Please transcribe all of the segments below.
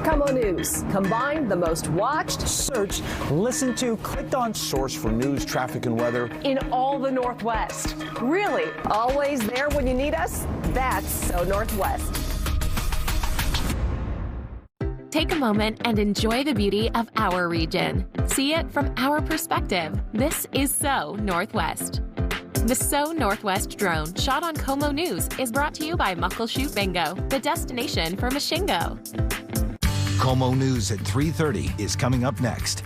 KOMO News. Combine the most watched, searched, listened to, clicked on source for news, traffic, and weather in all the Northwest. Really? Always there when you need us? That's So Northwest. Take a moment and enjoy the beauty of our region. See it from our perspective. This is So Northwest. The So Northwest drone shot on KOMO News is brought to you by Muckleshoot Bingo, the destination for Mashingo. KOMO News at 3:30 is coming up next.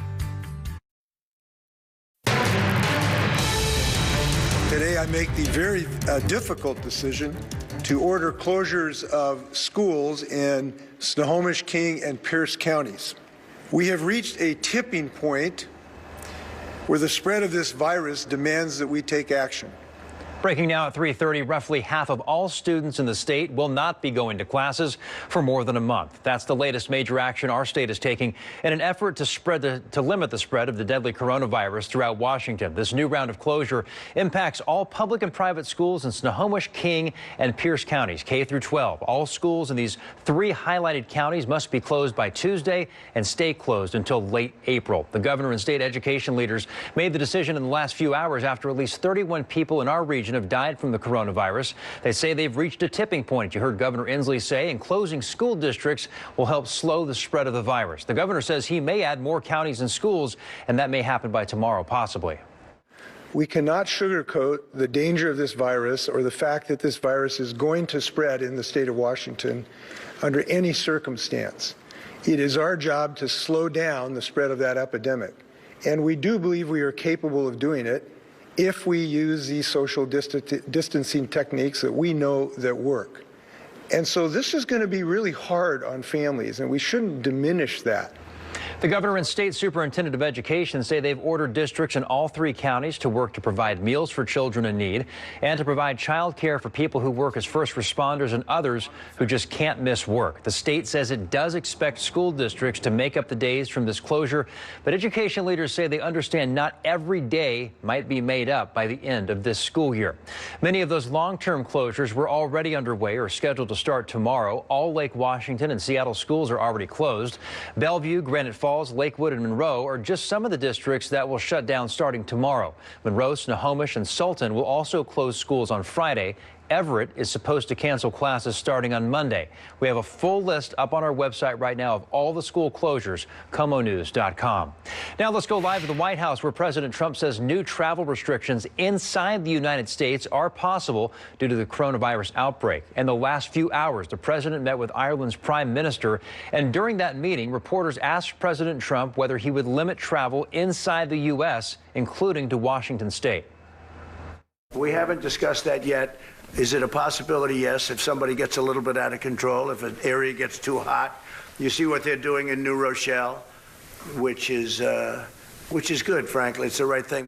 Today I make the very difficult decision to order closures of schools in Snohomish, King, and Pierce counties. We have reached a tipping point where the spread of this virus demands that we take action. Breaking now at 3:30, roughly half of all students in the state will not be going to classes for more than a month. That's the latest major action our state is taking in an effort to limit the spread of the deadly coronavirus throughout Washington. This new round of closure impacts all public and private schools in Snohomish, King, and Pierce counties, K through 12. All schools in these three highlighted counties must be closed by Tuesday and stay closed until late April. The governor and state education leaders made the decision in the last few hours after at least 31 people in our region have died from the coronavirus. They say they've reached a tipping point. You heard Governor Inslee say, and closing school districts will help slow the spread of the virus. The governor says he may add more counties and schools, and that may happen by tomorrow, possibly. We cannot sugarcoat the danger of this virus or the fact that this virus is going to spread in the state of Washington under any circumstance. It is our job to slow down the spread of that epidemic, and we do believe we are capable of doing it if we use these social distancing techniques that we know that work. And so this is going to be really hard on families, and we shouldn't diminish that. The governor and state superintendent of education say they've ordered districts in all three counties to work to provide meals for children in need and to provide child care for people who work as first responders and others who just can't miss work. The state says it does expect school districts to make up the days from this closure, but education leaders say they understand not every day might be made up by the end of this school year. Many of those long-term closures were already underway or scheduled to start tomorrow. All Lake Washington and Seattle schools are already closed. Bellevue, Granite Falls, Lakewood, and Monroe are just some of the districts that will shut down starting tomorrow. Monroe, Snohomish, and Sultan will also close schools on Friday. Everett is supposed to cancel classes starting on Monday. We have a full list up on our website right now of all the school closures, KOMOnews.com. Now let's go live to the White House, where President Trump says new travel restrictions inside the United States are possible due to the coronavirus outbreak. In the last few hours, the president met with Ireland's prime minister, and during that meeting, reporters asked President Trump whether he would limit travel inside the U.S., including to Washington state. We haven't discussed that yet. Is it a possibility? Yes. If somebody gets a little bit out of control, if an area gets too hot, you see what they're doing in New Rochelle, which is good, frankly. It's the right thing.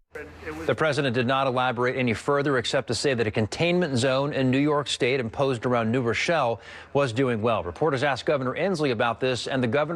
The president did not elaborate any further except to say that a containment zone in New York State imposed around New Rochelle was doing well. Reporters asked Governor Inslee about this, and the governor